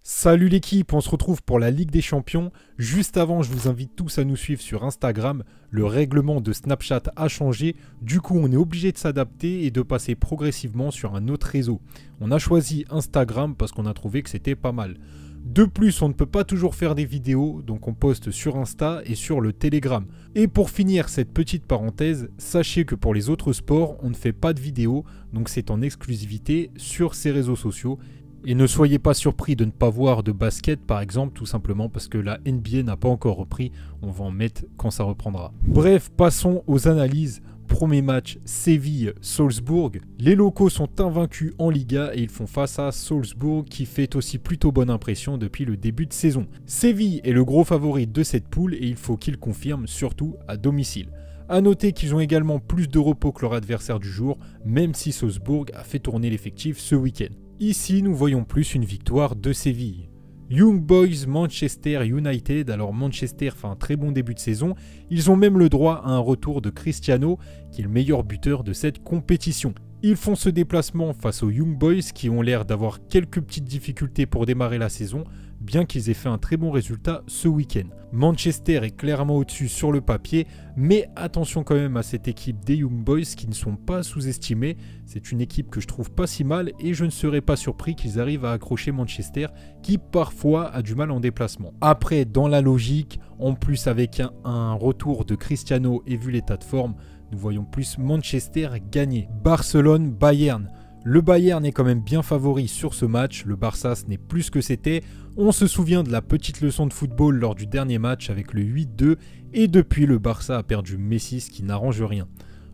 Salut l'équipe, on se retrouve pour la Ligue des Champions. Juste avant, je vous invite tous à nous suivre sur Instagram. Le règlement de Snapchat a changé, du coup on est obligé de s'adapter et de passer progressivement sur un autre réseau. On a choisi Instagram parce qu'on a trouvé que c'était pas mal. De plus, on ne peut pas toujours faire des vidéos, donc on poste sur Insta et sur le Telegram. Et pour finir cette petite parenthèse, sachez que pour les autres sports, on ne fait pas de vidéos, donc c'est en exclusivité sur ces réseaux sociaux. Et ne soyez pas surpris de ne pas voir de basket par exemple, tout simplement parce que la NBA n'a pas encore repris, on va en mettre quand ça reprendra. Bref, passons aux analyses. Premier match, Séville-Salzbourg. Les locaux sont invaincus en Liga et ils font face à Salzbourg qui fait aussi plutôt bonne impression depuis le début de saison. Séville est le gros favori de cette poule et il faut qu'ils confirment, surtout à domicile. A noter qu'ils ont également plus de repos que leur adversaire du jour, même si Salzbourg a fait tourner l'effectif ce week-end. Ici, nous voyons plus une victoire de Séville. Young Boys Manchester United. Alors Manchester fait un très bon début de saison. Ils ont même le droit à un retour de Cristiano, qui est le meilleur buteur de cette compétition. Ils font ce déplacement face aux Young Boys qui ont l'air d'avoir quelques petites difficultés pour démarrer la saison, bien qu'ils aient fait un très bon résultat ce week-end. Manchester est clairement au-dessus sur le papier, mais attention quand même à cette équipe des Young Boys qui ne sont pas sous-estimés. C'est une équipe que je trouve pas si mal et je ne serais pas surpris qu'ils arrivent à accrocher Manchester qui parfois a du mal en déplacement. Après, dans la logique, en plus avec un retour de Cristiano et vu l'état de forme, nous voyons plus Manchester gagner. Barcelone-Bayern. Le Bayern est quand même bien favori sur ce match, le Barça ce n'est plus ce que c'était. On se souvient de la petite leçon de football lors du dernier match avec le 8-2 et depuis le Barça a perdu Messi, ce qui n'arrange rien.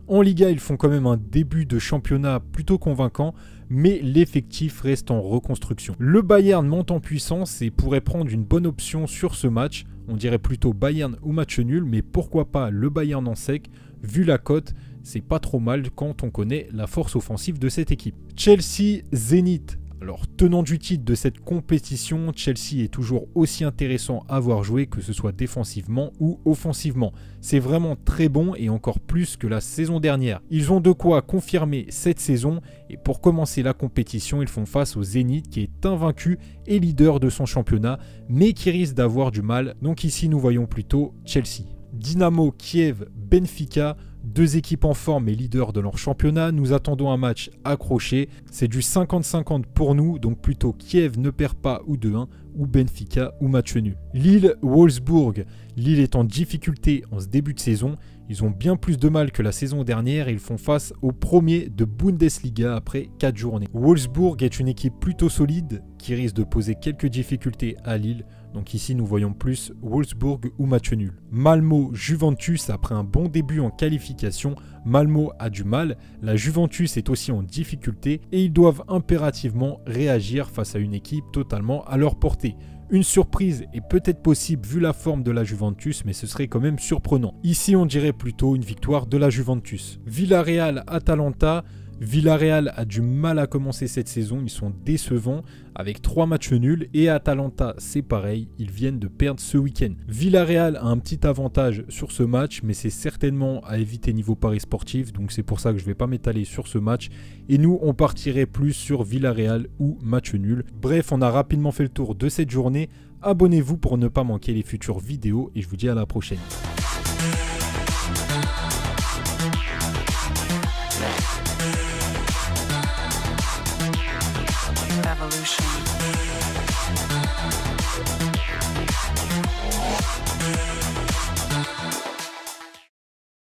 En Liga, ils font quand même un début de championnat plutôt convaincant, mais l'effectif reste en reconstruction. Le Bayern monte en puissance et pourrait prendre une bonne option sur ce match. On dirait plutôt Bayern ou match nul, mais pourquoi pas le Bayern en sec. Vu la cote, c'est pas trop mal quand on connaît la force offensive de cette équipe. Chelsea-Zénith. Alors, tenant du titre de cette compétition, Chelsea est toujours aussi intéressant à voir jouer, que ce soit défensivement ou offensivement. C'est vraiment très bon et encore plus que la saison dernière. Ils ont de quoi confirmer cette saison et pour commencer la compétition, ils font face au Zénith qui est invaincu et leader de son championnat, mais qui risque d'avoir du mal. Donc ici, nous voyons plutôt Chelsea. Dynamo Kiev, Benfica. Deux équipes en forme et leaders de leur championnat, nous attendons un match accroché. C'est du 50-50 pour nous, donc plutôt Kiev ne perd pas ou 2-1, ou Benfica ou match nul. Lille-Wolfsburg. Lille est en difficulté en ce début de saison. Ils ont bien plus de mal que la saison dernière et ils font face au premier de Bundesliga après 4 journées. Wolfsburg est une équipe plutôt solide qui risque de poser quelques difficultés à Lille. Donc ici nous voyons plus Wolfsburg ou match nul. Malmo-Juventus, après un bon début en qualification, Malmo a du mal, la Juventus est aussi en difficulté et ils doivent impérativement réagir face à une équipe totalement à leur portée. Une surprise est peut-être possible vu la forme de la Juventus, mais ce serait quand même surprenant. Ici on dirait plutôt une victoire de la Juventus. Villarreal-Atalanta. Villarreal a du mal à commencer cette saison, ils sont décevants avec 3 matchs nuls et Atalanta c'est pareil, ils viennent de perdre ce week-end. Villarreal a un petit avantage sur ce match mais c'est certainement à éviter niveau paris sportif, donc c'est pour ça que je ne vais pas m'étaler sur ce match et nous on partirait plus sur Villarreal ou match nul. Bref, on a rapidement fait le tour de cette journée, abonnez-vous pour ne pas manquer les futures vidéos et je vous dis à la prochaine.